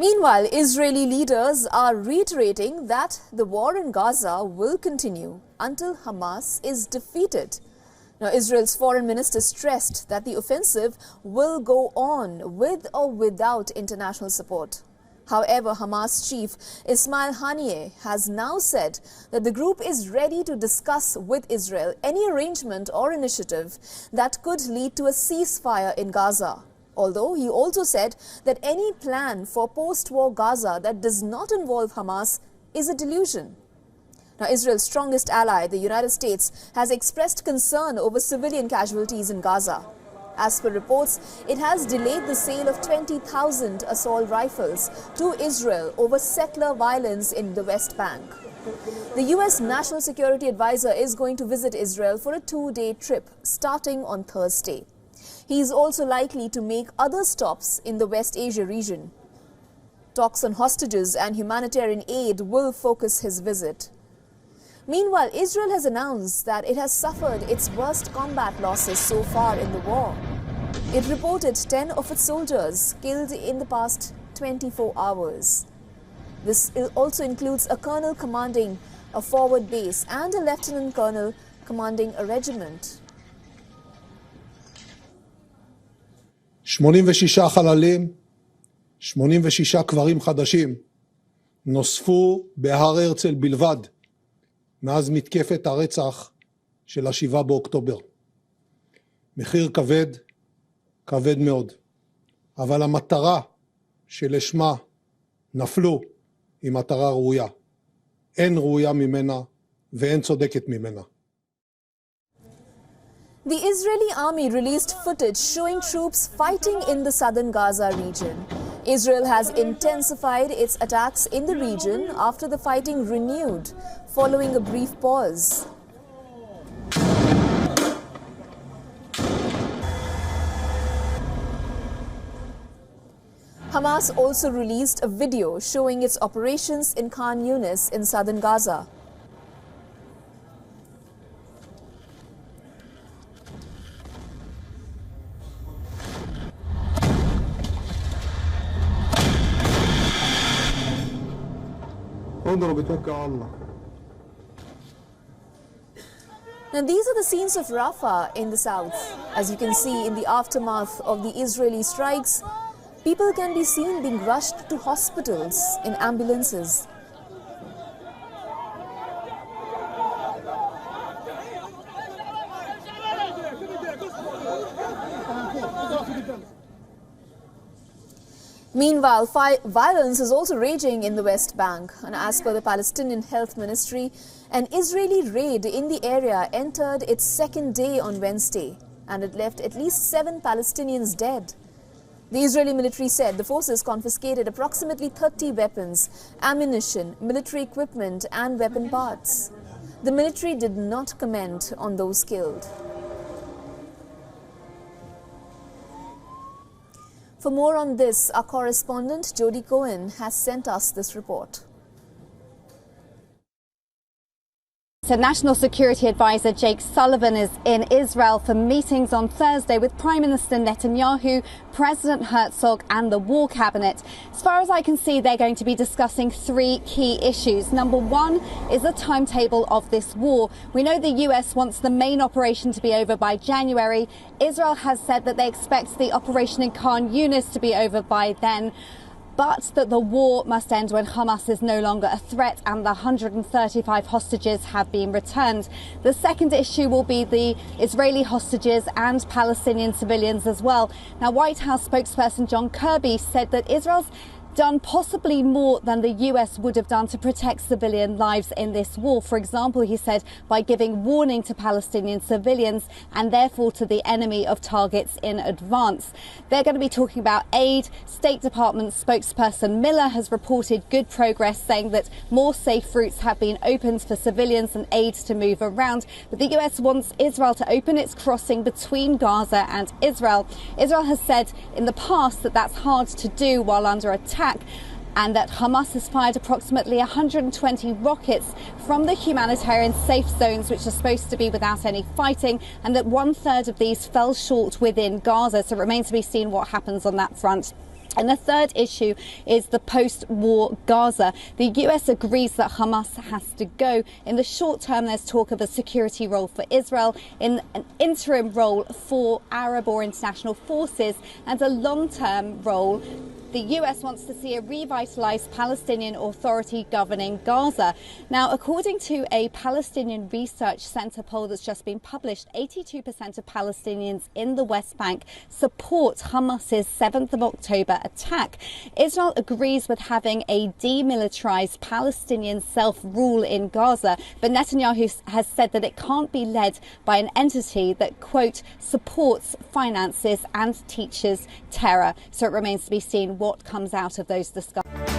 Meanwhile, Israeli leaders are reiterating that the war in Gaza will continue until Hamas is defeated. Now, Israel's foreign minister stressed that the offensive will go on with or without international support. However, Hamas Chief Ismail Haniyeh has now said that the group is ready to discuss with Israel any arrangement or initiative that could lead to a ceasefire in Gaza. Although he also said that any plan for post-war Gaza that does not involve Hamas is a delusion. Now, Israel's strongest ally, the United States, has expressed concern over civilian casualties in Gaza. As per reports, it has delayed the sale of 20,000 assault rifles to Israel over settler violence in the West Bank. The U.S. National Security Advisor is going to visit Israel for a 2-day trip starting on Thursday. He is also likely to make other stops in the West Asia region. Talks on hostages and humanitarian aid will focus his visit. Meanwhile, Israel has announced that it has suffered its worst combat losses so far in the war. It reported 10 of its soldiers killed in the past 24 hours. This also includes a colonel commanding a forward base and a lieutenant colonel commanding a regiment. 86 חללים, 86 קברים חדשים נוספו בהר הרצל בלבד מאז מתקפת הרצח של ה-7 באוקטובר. מחיר כבד, כבד מאוד. אבל המטרה שלשמה נפלו היא מטרה ראויה. אין ראויה ממנה ואין צודקת ממנה. The Israeli army released footage showing troops fighting in the southern Gaza region. Israel has intensified its attacks in the region after the fighting renewed, following a brief pause. Hamas also released a video showing its operations in Khan Yunis in southern Gaza. Now, these are the scenes of Rafah in the south. As you can see, in the aftermath of the Israeli strikes, people can be seen being rushed to hospitals in ambulances. Meanwhile, violence is also raging in the West Bank, and as per the Palestinian Health Ministry, an Israeli raid in the area entered its second day on Wednesday, and it left at least 7 Palestinians dead. The Israeli military said the forces confiscated approximately 30 weapons, ammunition, military equipment and weapon parts. The military did not comment on those killed. For more on this, our correspondent Jody Cohen has sent us this report. So National Security Advisor Jake Sullivan is in Israel for meetings on Thursday with Prime Minister Netanyahu, President Herzog and the War Cabinet. As far as I can see, they're going to be discussing 3 key issues. Number 1 is the timetable of this war. We know the US wants the main operation to be over by January. Israel has said that they expect the operation in Khan Yunis to be over by then, but that the war must end when Hamas is no longer a threat and the 135 hostages have been returned. The second issue will be the Israeli hostages and Palestinian civilians as well. Now, White House spokesperson John Kirby said that Israel's done possibly more than the US would have done to protect civilian lives in this war. For example, he said, by giving warning to Palestinian civilians and therefore to the enemy of targets in advance. They're going to be talking about aid. State Department spokesperson Miller has reported good progress, saying that more safe routes have been opened for civilians and aid to move around. But the US wants Israel to open its crossing between Gaza and Israel. Israel has said in the past that that's hard to do while under attack, and that Hamas has fired approximately 120 rockets from the humanitarian safe zones, which are supposed to be without any fighting, and that 1/3 of these fell short within Gaza. So it remains to be seen what happens on that front. And the third issue is the post-war Gaza. The US agrees that Hamas has to go. In the short term, there's talk of a security role for Israel, in an interim role for Arab or international forces, and a long-term role. The US wants to see a revitalized Palestinian Authority governing Gaza. Now, according to a Palestinian Research Center poll that's just been published, 82% of Palestinians in the West Bank support Hamas's 7th of October attack. Israel agrees with having a demilitarized Palestinian self-rule in Gaza, but Netanyahu has said that it can't be led by an entity that, quote, supports, finances and teaches terror. So it remains to be seen what comes out of those discussions.